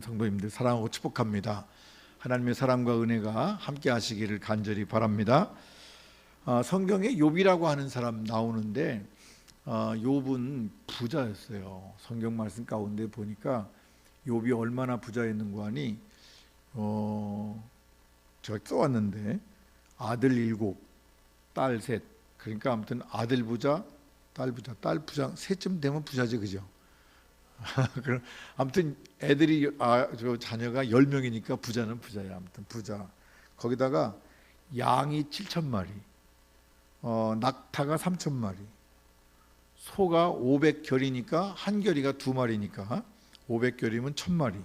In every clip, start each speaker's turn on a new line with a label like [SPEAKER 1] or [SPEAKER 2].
[SPEAKER 1] 성도님들 사랑하고 축복합니다. 하나님의 사랑과 은혜가 함께 하시기를 간절히 바랍니다. 성경에 욥이라고 하는 사람 나오는데 욥은 부자였어요. 성경 말씀 가운데 보니까 욥이 얼마나 부자였는가 하니 제가 써왔는데 아들 7, 딸 3. 그러니까 아무튼 아들 부자, 딸 부자, 딸 부자 셋쯤 되면 부자지, 그죠? 아무튼 애들이 저 자녀가 10명이니까 부자는 부자야. 아무튼 부자. 거기다가 양이 7,000마리, 낙타가 3,000마리, 소가 500결이니까 한 결이가 2마리니까 500결이면 1,000마리,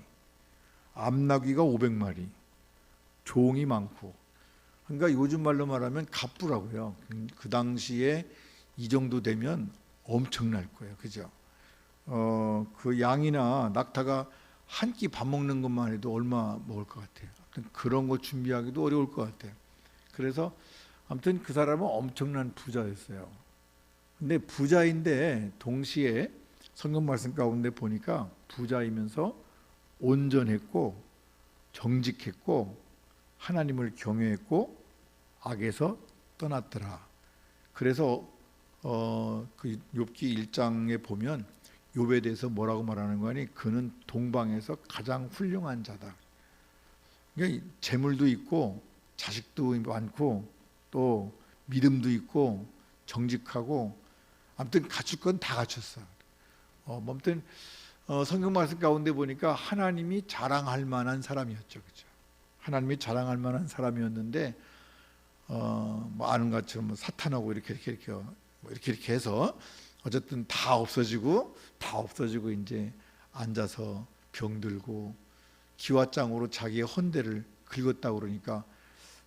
[SPEAKER 1] 암나귀가 500마리, 종이 많고. 그러니까 요즘 말로 말하면 갑부라고요. 그 당시에 이 정도 되면 엄청날 거예요, 그죠? 그 양이나 낙타가 한 끼 밥 먹는 것만 해도 얼마 먹을 것 같아요. 아무튼 그런 거 준비하기도 어려울 것 같아요. 그래서 아무튼 그 사람은 엄청난 부자였어요. 근데 부자인데 동시에 성경 말씀 가운데 보니까 부자이면서 온전했고 정직했고 하나님을 경외했고 악에서 떠났더라. 그래서 그 욥기 1장에 보면 욥에 대해서 뭐라고 말하는 거니? 그는 동방에서 가장 훌륭한 자다. 그러니까 재물도 있고 자식도 많고 또 믿음도 있고 정직하고 아무튼 갖출 건 다 갖췄어. 아무튼 성경 말씀 가운데 보니까 하나님이 자랑할 만한 사람이었죠, 그죠? 하나님이 자랑할 만한 사람이었는데 뭐 아는 것처럼 뭐 사탄하고 이렇게 해서 어쨌든 다 없어지고 이제 앉아서 병들고 기와장으로 자기의 헌대를 긁었다고 그러니까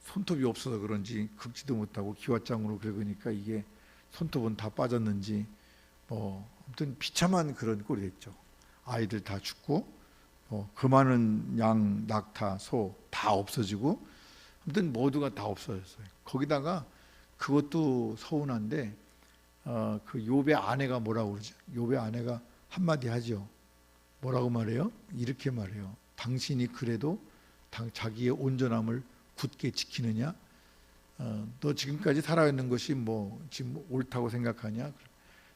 [SPEAKER 1] 손톱이 없어서 그런지 긁지도 못하고 기와장으로 긁으니까 이게 손톱은 다 빠졌는지 뭐 아무튼 비참한 그런 꼴이 됐죠. 아이들 다 죽고 그 많은 양, 낙타, 소 다 없어지고 아무튼 모두가 다 없어졌어요. 거기다가 그것도 서운한데 그 욥의 아내가 뭐라고 그러죠? 욥의 아내가 한마디 하죠. 뭐라고 말해요? 이렇게 말해요. 당신이 그래도 자기의 온전함을 굳게 지키느냐? 너 지금까지 살아있는 것이 뭐 지금 옳다고 생각하냐?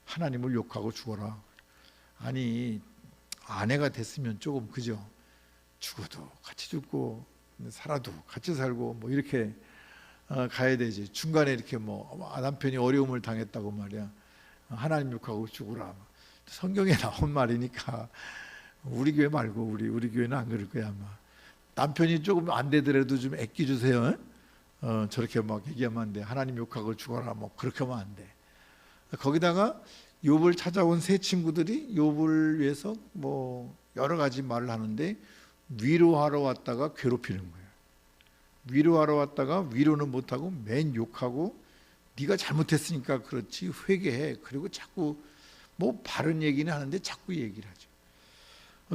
[SPEAKER 1] 하나님을 욕하고 죽어라. 아니 아내가 됐으면 조금 그죠? 죽어도 같이 죽고 살아도 같이 살고 뭐 이렇게 가야 되지. 중간에 이렇게 뭐 남편이 어려움을 당했다고 말이야. 하나님 욕하고 죽으라. 성경에 나온 말이니까 우리 교회 말고 우리 교회는 안 그럴 거야 아마. 남편이 조금 안 되더라도 좀 애끼 주세요. 저렇게 막 얘기하면 안 돼. 하나님 욕하고 죽어라 뭐 그렇게 하면 안 돼. 거기다가 욥을 찾아온 세 친구들이 욥을 위해서 뭐 여러 가지 말을 하는데 위로하러 왔다가 괴롭히는 거예요. 위로하러 왔다가 위로는 못하고 맨 욕하고 네가 잘못했으니까 그렇지 회개해. 그리고 자꾸 뭐 바른 얘기는 하는데 자꾸 얘기를 하죠.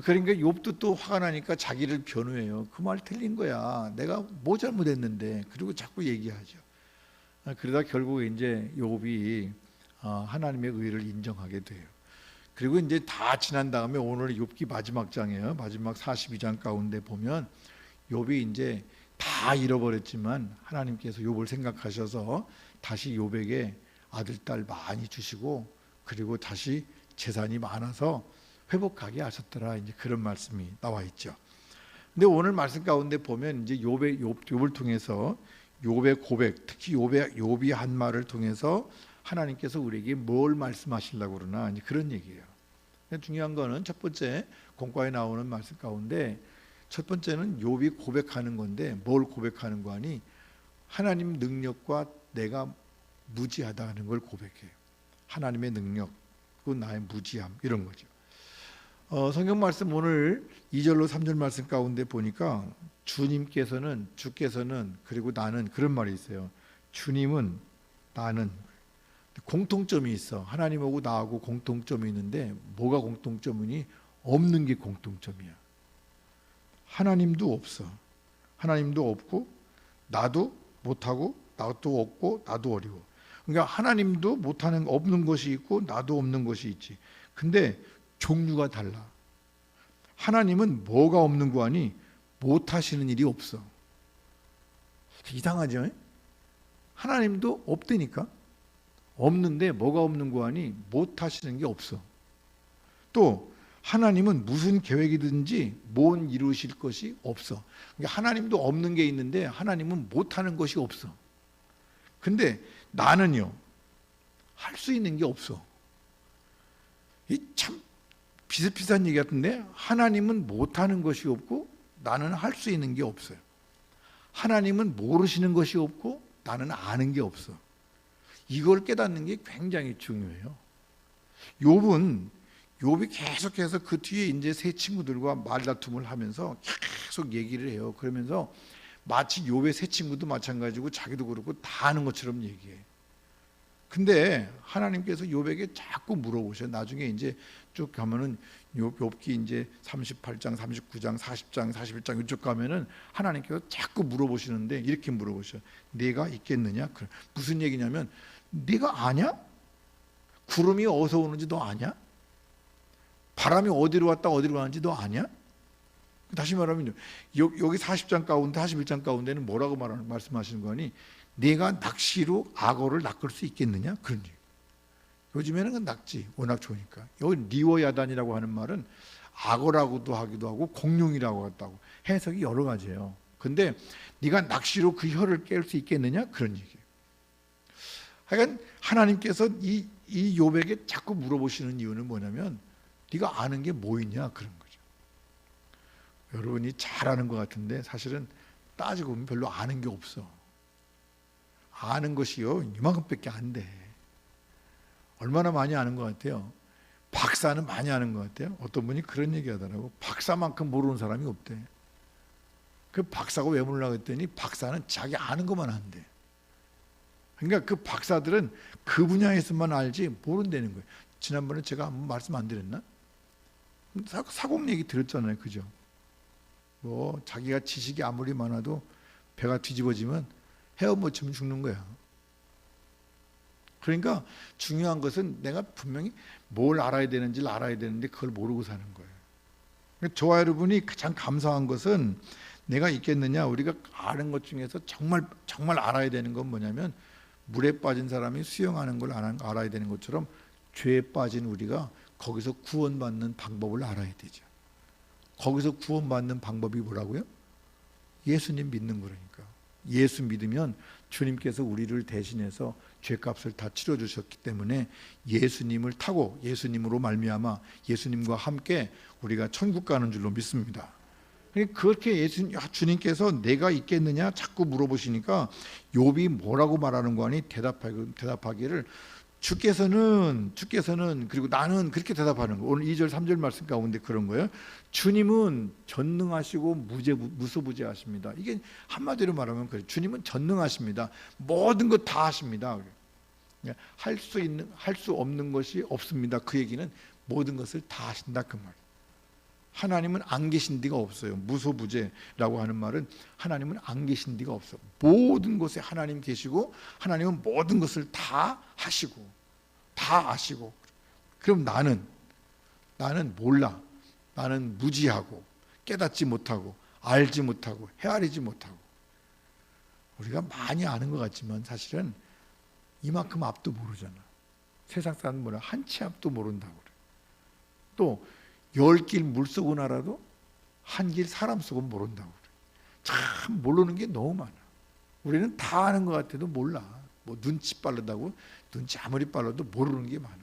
[SPEAKER 1] 그러니까 욥도 또 화가 나니까 자기를 변호해요. 그 말 틀린 거야. 내가 뭐 잘못했는데. 그리고 자꾸 얘기하죠. 그러다 결국 이제 욥이 하나님의 의를 인정하게 돼요. 그리고 이제 다 지난 다음에 오늘 욥기 마지막 장이에요. 마지막 42장 가운데 보면 욥이 이제 다 잃어버렸지만 하나님께서 욥을 생각하셔서 다시 욥에게 아들 딸 많이 주시고 그리고 다시 재산이 많아서 회복하게 하셨더라. 이제 그런 말씀이 나와 있죠. 근데 오늘 말씀 가운데 보면 이제 욥을 통해서 욥의 고백, 특히 욥이 한 말을 통해서 하나님께서 우리에게 뭘 말씀하시려고 그러나 이제 그런 얘기예요. 중요한 거는 첫 번째 공과에 나오는 말씀 가운데 첫 번째는 욥이 고백하는 건데 뭘 고백하는 거 아니? 하나님 능력과 내가 무지하다는 걸 고백해요. 하나님의 능력, 그 나의 무지함 이런 거죠. 성경 말씀 오늘 2절로 3절 말씀 가운데 보니까 주께서는 그리고 나는 그런 말이 있어요. 주님은 나는 공통점이 있어. 하나님하고 나하고 공통점이 있는데 뭐가 공통점이니? 없는 게 공통점이야. 하나님도 없어. 하나님도 없고 나도 못하고 나도 없고 나도 어려워. 그러니까 하나님도 못하는 없는 것이 있고 나도 없는 것이 있지. 근데 종류가 달라. 하나님은 뭐가 없는 거 아니 못하시는 일이 없어. 이상하죠? 하나님도 없다니까. 없는데 뭐가 없는 거 아니 못하시는 게 없어. 또 하나님은 무슨 계획이든지 못 이루실 것이 없어. 그러니까 하나님도 없는 게 있는데 하나님은 못하는 것이 없어. 근데 나는요, 할 수 있는 게 없어. 이 참 비슷비슷한 얘기 같은데, 하나님은 못하는 것이 없고 나는 할 수 있는 게 없어요. 하나님은 모르시는 것이 없고 나는 아는 게 없어. 이걸 깨닫는 게 굉장히 중요해요. 욥이 계속해서 그 뒤에 이제 세 친구들과 말다툼을 하면서 계속 얘기를 해요. 그러면서 마치 욥의 세 친구도 마찬가지고 자기도 그렇고 다 아는 것처럼 얘기해. 근데 하나님께서 욥에게 자꾸 물어보셔. 나중에 이제 쭉 가면은 욥기 이제 38장, 39장, 40장, 41장 이쪽 가면은 하나님께서 자꾸 물어보시는데 이렇게 물어보셔. 네가 있겠느냐? 무슨 얘기냐면, 네가 아냐? 구름이 어디서 오는지 너 아냐? 바람이 어디로 왔다 어디로 가는지 너 아냐? 다시 말하면 여기 40장 가운데 41장 가운데는 뭐라고 말씀하시는 거니? 네가 낚시로 악어를 낚을 수 있겠느냐? 그런 얘기. 요즘에는 낚지 워낙 좋으니까. 여기 리워야단이라고 하는 말은 악어라고도 하기도 하고 공룡이라고 하다고 해석이 여러 가지예요. 근데 네가 낚시로 그 혀를 깰 수 있겠느냐? 그런 얘기예요. 하여간 하나님께서 이 욥에게 자꾸 물어보시는 이유는 뭐냐면, 네가 아는 게 뭐 있냐? 그런 거죠. 여러분이 잘 아는 것 같은데 사실은 따지고 보면 별로 아는 게 없어. 아는 것이요 이만큼밖에 안 돼. 얼마나 많이 아는 것 같아요? 박사는 많이 아는 것 같아요. 어떤 분이 그런 얘기 하더라고. 박사만큼 모르는 사람이 없대. 그 박사가 왜 모르려고 했더니 박사는 자기 아는 것만 한대. 그러니까 그 박사들은 그 분야에서만 알지 모른다는 거예요. 지난번에 제가 한번 말씀 안 드렸나? 사공 얘기 들었잖아요. 그죠? 뭐 자기가 지식이 아무리 많아도 배가 뒤집어지면 헤엄 못 치면 죽는 거야. 그러니까 중요한 것은 내가 분명히 뭘 알아야 되는지를 알아야 되는데 그걸 모르고 사는 거예요. 그러니까 저와 여러분이 가장 감사한 것은, 내가 있겠느냐, 우리가 아는 것 중에서 정말 알아야 되는 건 뭐냐면, 물에 빠진 사람이 수영하는 걸 알아야 되는 것처럼 죄에 빠진 우리가 거기서 구원받는 방법을 알아야 되죠. 거기서 구원받는 방법이 뭐라고요? 예수님 믿는 거라니까. 예수 믿으면 주님께서 우리를 대신해서 죄값을 다 치러주셨기 때문에 예수님을 타고 예수님으로 말미암아 예수님과 함께 우리가 천국 가는 줄로 믿습니다. 그렇게 주님께서 내가 있겠느냐 자꾸 물어보시니까 욥이 뭐라고 말하는 거 아니? 대답하기를 주께서는 그리고 나는 그렇게 대답하는 거. 오늘 2절 3절 말씀 가운데 그런 거예요. 주님은 전능하시고 무소부재하십니다. 이게 한마디로 말하면 그래요. 주님은 전능하십니다. 모든 것 다 하십니다. 할 수 없는 것이 없습니다. 그 얘기는 모든 것을 다 하신다 그 말. 하나님은 안 계신 데가 없어요. 무소부재라고 하는 말은 하나님은 안 계신 데가 없어. 모든 곳에 하나님 계시고 하나님은 모든 것을 다 하시고 다 아시고. 그럼 나는 몰라. 나는 무지하고 깨닫지 못하고 알지 못하고 헤아리지 못하고. 우리가 많이 아는 것 같지만 사실은 이만큼 앞도 모르잖아. 세상 사람은 뭐라 한 치 앞도 모른다고 그래. 또 10길 물속은 알아도 한 길 사람 속은 모른다고 그래. 참 모르는 게 너무 많아. 우리는 다 아는 것 같아도 몰라. 뭐 눈치 빠르다고 눈치 아무리 빨라도 모르는 게 많아.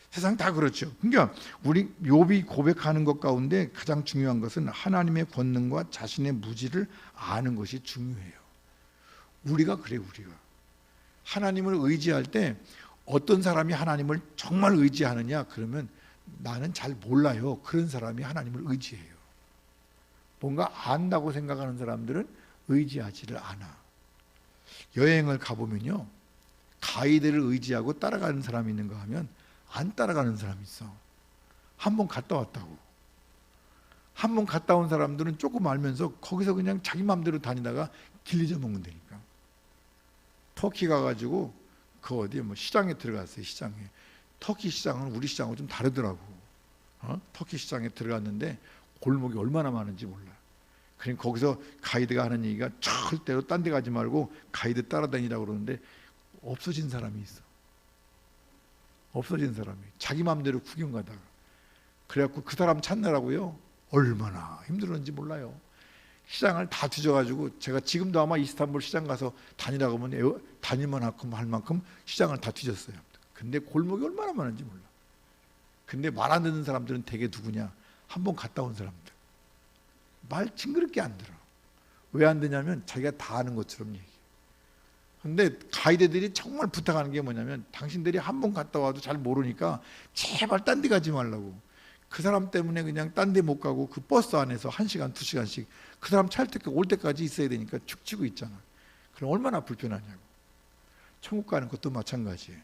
[SPEAKER 1] 세상 다 그렇죠. 그러니까 우리 욥이 고백하는 것 가운데 가장 중요한 것은 하나님의 권능과 자신의 무지를 아는 것이 중요해요. 우리가 하나님을 의지할 때 어떤 사람이 하나님을 정말 의지하느냐? 그러면 나는 잘 몰라요. 그런 사람이 하나님을 의지해요. 뭔가 안다고 생각하는 사람들은 의지하지를 않아. 여행을 가보면요, 가이드를 의지하고 따라가는 사람이 있는가 하면 안 따라가는 사람이 있어. 한 번 갔다 왔다고. 한 번 갔다 온 사람들은 조금 알면서 거기서 그냥 자기 마음대로 다니다가 길 잊어먹는 데니까. 터키 가가지고 그 어디 뭐 시장에 들어갔어요. 시장에. 터키 시장은 우리 시장하고 좀 다르더라고. 터키 시장에 들어갔는데 골목이 얼마나 많은지 몰라요. 그러니까 거기서 가이드가 하는 얘기가 절대로 딴 데 가지 말고 가이드 따라다니라고 그러는데 없어진 사람이 있어. 없어진 사람이 자기 마음대로 구경 가다가 그래갖고 그 사람 찾느라고요 얼마나 힘들었는지 몰라요. 시장을 다 뒤져가지고 제가 지금도 아마 이스탄불 시장 가서 다니라고 하면 다닐만 할 만큼 시장을 다 뒤졌어요. 근데 골목이 얼마나 많은지 몰라. 근데 말 안 듣는 사람들은 대개 누구냐? 한번 갔다 온 사람들. 말 징그럽게 안 들어. 왜 안 되냐면 자기가 다 아는 것처럼 얘기해. 근데 가이드들이 정말 부탁하는 게 뭐냐면 당신들이 한 번 갔다 와도 잘 모르니까 제발 딴 데 가지 말라고. 그 사람 때문에 그냥 딴 데 못 가고 그 버스 안에서 1시간, 2시간씩 그 사람 올 때까지 있어야 되니까 축치고 있잖아. 그럼 얼마나 불편하냐고. 천국 가는 것도 마찬가지예요.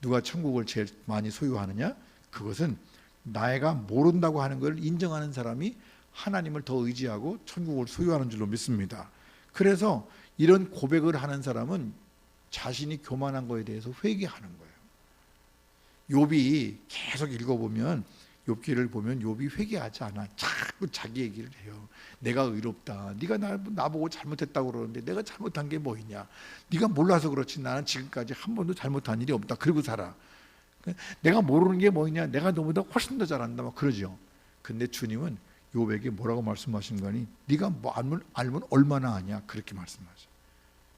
[SPEAKER 1] 누가 천국을 제일 많이 소유하느냐? 그것은 나이가 모른다고 하는 걸 인정하는 사람이 하나님을 더 의지하고 천국을 소유하는 줄로 믿습니다. 그래서 이런 고백을 하는 사람은 자신이 교만한 거에 대해서 회개하는 거예요. 욥이 계속 읽어보면 욥기를 보면 욥이 회개하지 않아. 자꾸 자기 얘기를 해요. 내가 의롭다. 네가 나보고 잘못했다고 그러는데 내가 잘못한 게 뭐 있냐. 네가 몰라서 그렇지 나는 지금까지 한 번도 잘못한 일이 없다. 그러고 살아. 내가 모르는 게 뭐 있냐. 내가 너보다 훨씬 더 잘한다. 막 그러죠. 근데 주님은 욥에게 뭐라고 말씀하신 거니? 네가 뭐 알면 얼마나 아냐. 그렇게 말씀하죠.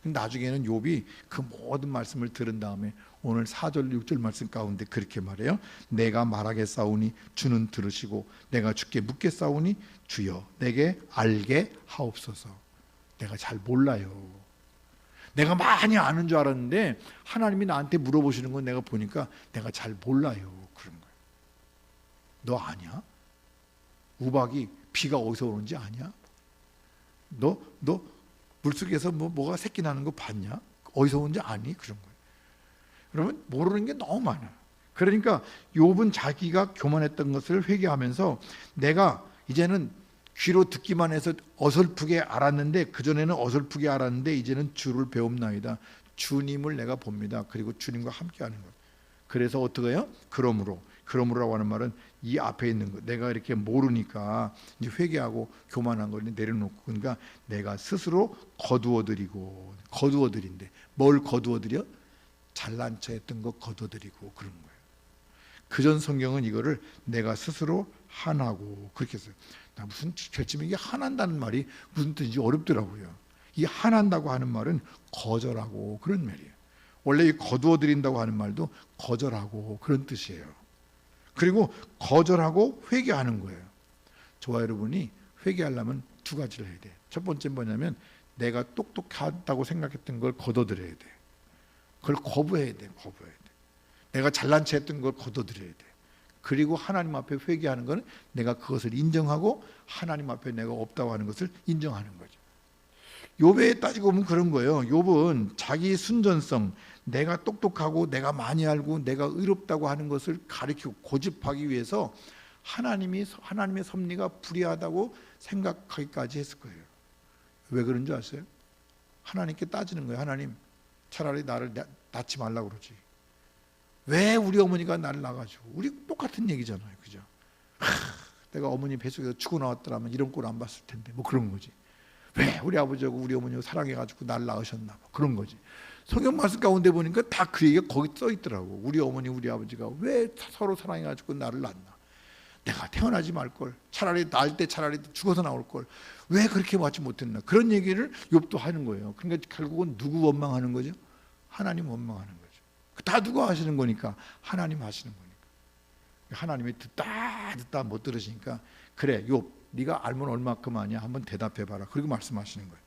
[SPEAKER 1] 나중에는 욥이 그 모든 말씀을 들은 다음에 오늘 4절 6절 말씀 가운데 그렇게 말해요. 내가 말하겠사오니 주는 들으시고 내가 주께 묻겠사오니 주여 내게 알게 하옵소서. 내가 잘 몰라요. 내가 많이 아는 줄 알았는데 하나님이 나한테 물어보시는 건 내가 보니까 내가 잘 몰라요. 그런 거예요. 너 아냐? 우박이 비가 어디서 오는지 아냐? 너 물속에서 뭐가 새끼 나는 거 봤냐? 어디서 온지 아니? 그런 거예요. 여러분 모르는 게 너무 많아. 그러니까 욥은 자기가 교만했던 것을 회개하면서 내가 이제는 귀로 듣기만 해서 어설프게 알았는데 그전에는 어설프게 알았는데 이제는 주를 배웁나이다. 주님을 내가 봅니다. 그리고 주님과 함께하는 것. 그래서 어떻게 해요? 그러므로라고 하는 말은 이 앞에 있는 거 내가 이렇게 모르니까 이제 회개하고 교만한 걸 내려놓고 그러니까 내가 스스로 거두어드린대. 뭘 거두어드려? 잘난 체 했던 거 거두어드리고 그런 거예요. 그전 성경은 이거를 내가 스스로 한하고 그렇게 했어요. 나 무슨 결집이 이게 한한다는 말이 무슨 뜻인지 어렵더라고요. 이 한한다고 하는 말은 거절하고 그런 말이에요. 원래 이 거두어드린다고 하는 말도 거절하고 그런 뜻이에요. 그리고 거절하고 회개하는 거예요. 저와 여러분이 회개하려면 두 가지를 해야 돼. 첫 번째는 뭐냐면 내가 똑똑하다고 생각했던 걸 거둬들여야 돼. 그걸 거부해야 돼. 내가 잘난 체 했던 걸 거둬들여야 돼. 그리고 하나님 앞에 회개하는 것은 내가 그것을 인정하고 하나님 앞에 내가 없다고 하는 것을 인정하는 거죠. 욥에 따지고 보면 그런 거예요. 욥은 자기 순전성, 내가 똑똑하고 내가 많이 알고 내가 의롭다고 하는 것을 가리키고 고집하기 위해서 하나님의 섭리가 불의하다고 생각하기까지 했을 거예요. 왜 그런 줄 아세요? 하나님께 따지는 거예요. 하나님, 차라리 나를 낳지 말라고 그러지. 왜 우리 어머니가 나를 낳아가지고. 우리 똑같은 얘기잖아요. 그죠? 내가 어머니 뱃속에서 죽어 나왔더라면 이런 꼴 안 봤을 텐데 뭐 그런 거지. 왜 우리 아버지하고 우리 어머니가 사랑해가지고 나를 낳으셨나 뭐 그런 거지. 성경 말씀 가운데 보니까 다 그 얘기가 거기 써 있더라고. 우리 어머니 우리 아버지가 왜 서로 사랑해가지고 나를 낳나. 내가 태어나지 말걸. 차라리 낳을 때 차라리 죽어서 나올걸. 왜 그렇게 맞지 못했나. 그런 얘기를 욥도 하는 거예요. 그러니까 결국은 누구 원망하는 거죠? 하나님 원망하는 거죠. 다 누가 하시는 거니까? 하나님 하시는 거니까. 하나님이 듣다 못 들으시니까 그래 욥 네가 알면 얼마큼 아냐 한번 대답해봐라. 그리고 말씀하시는 거예요.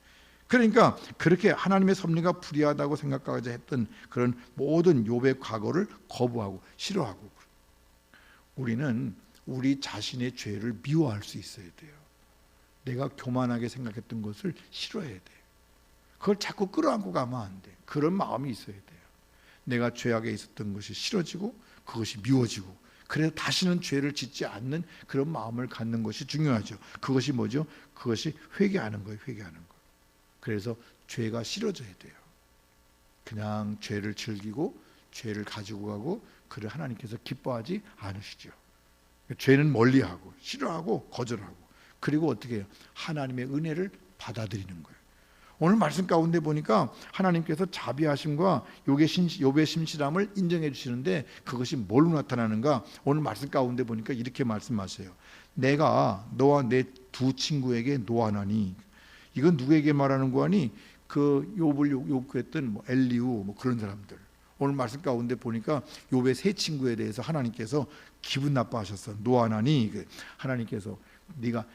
[SPEAKER 1] 그러니까 그렇게 하나님의 섭리가 불의하다고 생각하지 했던 그런 모든 욥의 과거를 거부하고 싫어하고 우리는 우리 자신의 죄를 미워할 수 있어야 돼요. 내가 교만하게 생각했던 것을 싫어해야 돼요. 그걸 자꾸 끌어안고 가면 안 돼. 그런 마음이 있어야 돼요. 내가 죄악에 있었던 것이 싫어지고 그것이 미워지고 그래서 다시는 죄를 짓지 않는 그런 마음을 갖는 것이 중요하죠. 그것이 뭐죠? 그것이 회개하는 거예요. 회개하는 거. 그래서 죄가 싫어져야 돼요. 그냥 죄를 즐기고 죄를 가지고 가고 그를 하나님께서 기뻐하지 않으시죠. 죄는 멀리하고 싫어하고 거절하고, 그리고 어떻게 해요? 하나님의 은혜를 받아들이는 거예요. 오늘 말씀 가운데 보니까 하나님께서 자비하심과 욥의 신실함을 인정해 주시는데, 그것이 뭘로 나타나는가? 오늘 말씀 가운데 보니까 이렇게 말씀하세요. 내가 너와 내 두 친구에게 노하나니. 이건 누구에게 말하는 거니? 그 욥을 욕했던 엘리후 그런 사람들. 오늘 말씀 가운데 보니까 욥의 세 친구에 대해서 하나님께서 기분 나빠하셨어. 노하나니. 하나님께서 네가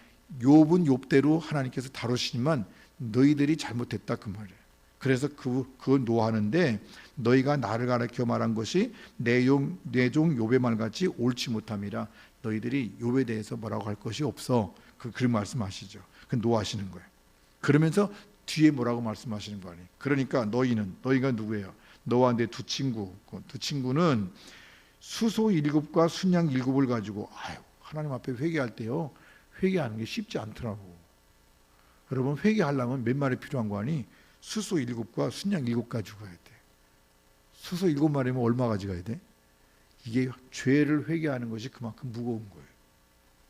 [SPEAKER 1] 욥은 욥대로 하나님께서 다루시지만 너희들이 잘못했다, 그 말이에요. 그래서 그건 노하는데, 너희가 나를 가르쳐 말한 것이 내 종 욥의 말같이 옳지 못함이라. 너희들이 욥에 대해서 뭐라고 할 것이 없어. 그런 말씀하시죠. 그 노하시는 거예요. 그러면서 뒤에 뭐라고 말씀하시는 거 아니에요. 그러니까 너희가 누구예요? 너와 내 두 친구. 두 친구는 수소 7과 순양 7을 가지고, 하나님 앞에 회개할 때요, 회개하는 게 쉽지 않더라고. 여러분, 회개하려면 몇 마리 필요한 거 아니? 수소 7과 순양 7 가지고 가야 돼. 수소 7마리면 얼마 가져가야 돼? 이게 죄를 회개하는 것이 그만큼 무거운 거예요.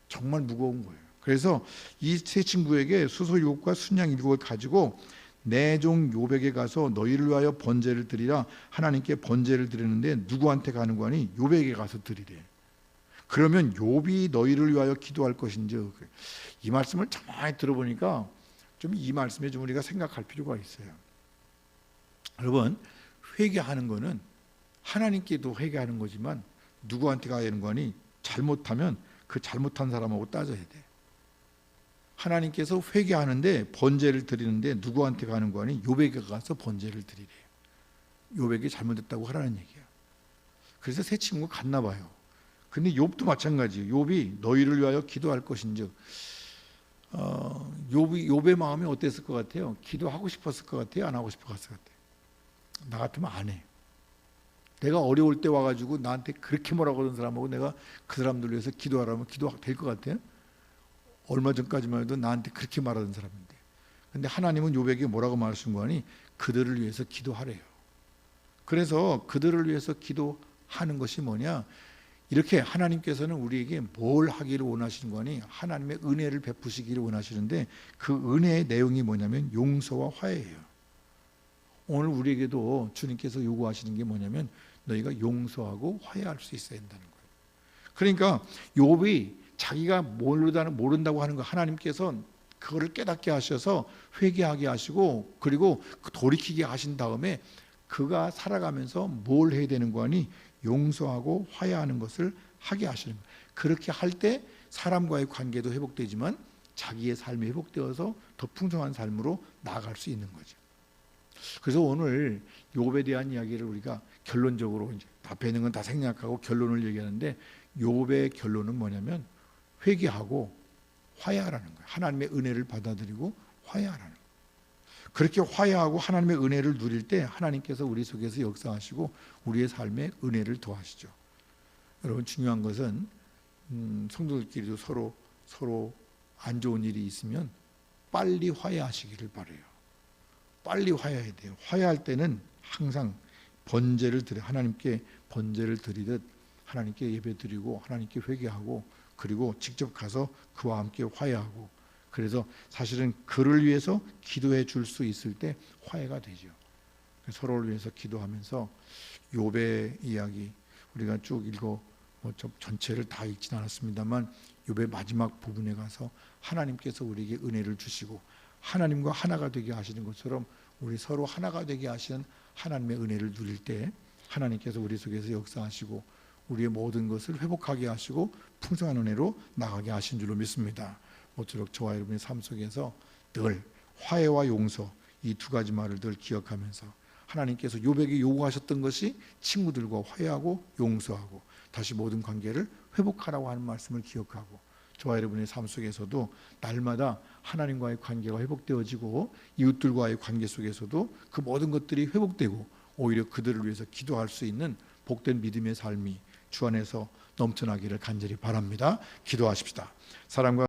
[SPEAKER 1] 정말 무거운 거예요. 그래서 이 세 친구에게 수소 7과 순양 7을 가지고 내 종 욥에게 가서 너희를 위하여 번제를 드리라. 하나님께 번제를 드리는데 누구한테 가는 거 아니? 욥에게 가서 드리래. 그러면 욥이 너희를 위하여 기도할 것인지. 이 말씀을 가만히 들어보니까 좀 이 말씀에 좀 우리가 생각할 필요가 있어요. 여러분, 회개하는 거는 하나님께도 회개하는 거지만 누구한테 가야 하는 거니? 잘못하면 그 잘못한 사람하고 따져야 돼. 하나님께서 회개하는데 번제를 드리는데 누구한테 가는 거 아니? 욥에게 가서 번제를 드리래요. 욥에게 잘못했다고 하라는 얘기야. 그래서 세 친구가 갔나 봐요. 근데 욥도 마찬가지예요. 욥이 너희를 위하여 기도할 것인즉, 욥의 마음이 어땠을 것 같아요? 기도하고 싶었을 것 같아요? 안 하고 싶었을 것 같아요? 나 같으면 안 해. 내가 어려울 때 와가지고 나한테 그렇게 뭐라고 하는 사람하고 내가 그 사람들 위해서 기도하라면 기도될 것 같아요? 얼마 전까지만 해도 나한테 그렇게 말하던 사람인데. 근데 하나님은 욥에게 뭐라고 말하신 거 아니? 그들을 위해서 기도하래요. 그래서 그들을 위해서 기도하는 것이 뭐냐? 이렇게 하나님께서는 우리에게 뭘 하기를 원하시는 거니? 하나님의 은혜를 베푸시기를 원하시는데, 그 은혜의 내용이 뭐냐면 용서와 화해예요. 오늘 우리에게도 주님께서 요구하시는 게 뭐냐면 너희가 용서하고 화해할 수 있어야 된다는 거예요. 그러니까 욥이 자기가 모른다고 하는 거 하나님께서 그거를 깨닫게 하셔서 회개하게 하시고, 그리고 돌이키게 하신 다음에 그가 살아가면서 뭘 해야 되는 거 아니? 용서하고 화해하는 것을 하게 하시는 거예요. 그렇게 할 때 사람과의 관계도 회복되지만 자기의 삶이 회복되어서 더 풍성한 삶으로 나아갈 수 있는 거죠. 그래서 오늘 욥에 대한 이야기를 우리가 결론적으로, 이제 앞에 있는 건 다 생략하고 결론을 얘기하는데, 욥의 결론은 뭐냐면 회개하고 화해하라는 거예요. 하나님의 은혜를 받아들이고 화해하라는 거예요. 그렇게 화해하고 하나님의 은혜를 누릴 때 하나님께서 우리 속에서 역사하시고 우리의 삶에 은혜를 더하시죠. 여러분, 중요한 것은 성도들끼리도 서로 안 좋은 일이 있으면 빨리 화해하시기를 바라요. 빨리 화해해야 돼요. 화해할 때는 항상 하나님께 번제를 드리듯 하나님께 예배드리고 하나님께 회개하고, 그리고 직접 가서 그와 함께 화해하고, 그래서 사실은 그를 위해서 기도해 줄 수 있을 때 화해가 되죠. 서로를 위해서 기도하면서 욥의 이야기 우리가 쭉 읽어 전체를 다 읽진 않았습니다만, 욥의 마지막 부분에 가서 하나님께서 우리에게 은혜를 주시고 하나님과 하나가 되게 하시는 것처럼 우리 서로 하나가 되게 하시는 하나님의 은혜를 누릴 때 하나님께서 우리 속에서 역사하시고 우리의 모든 것을 회복하게 하시고 풍성한 은혜로 나가게 하신 줄로 믿습니다. 모쪼록 저와 여러분의 삶 속에서 늘 화해와 용서, 이 두 가지 말을 늘 기억하면서 하나님께서 욥에게 요구하셨던 것이 친구들과 화해하고 용서하고 다시 모든 관계를 회복하라고 하는 말씀을 기억하고, 저와 여러분의 삶 속에서도 날마다 하나님과의 관계가 회복되어지고 이웃들과의 관계 속에서도 그 모든 것들이 회복되고 오히려 그들을 위해서 기도할 수 있는 복된 믿음의 삶이 주 안에서 넘쳐나기를 간절히 바랍니다. 기도하십시다. 사랑과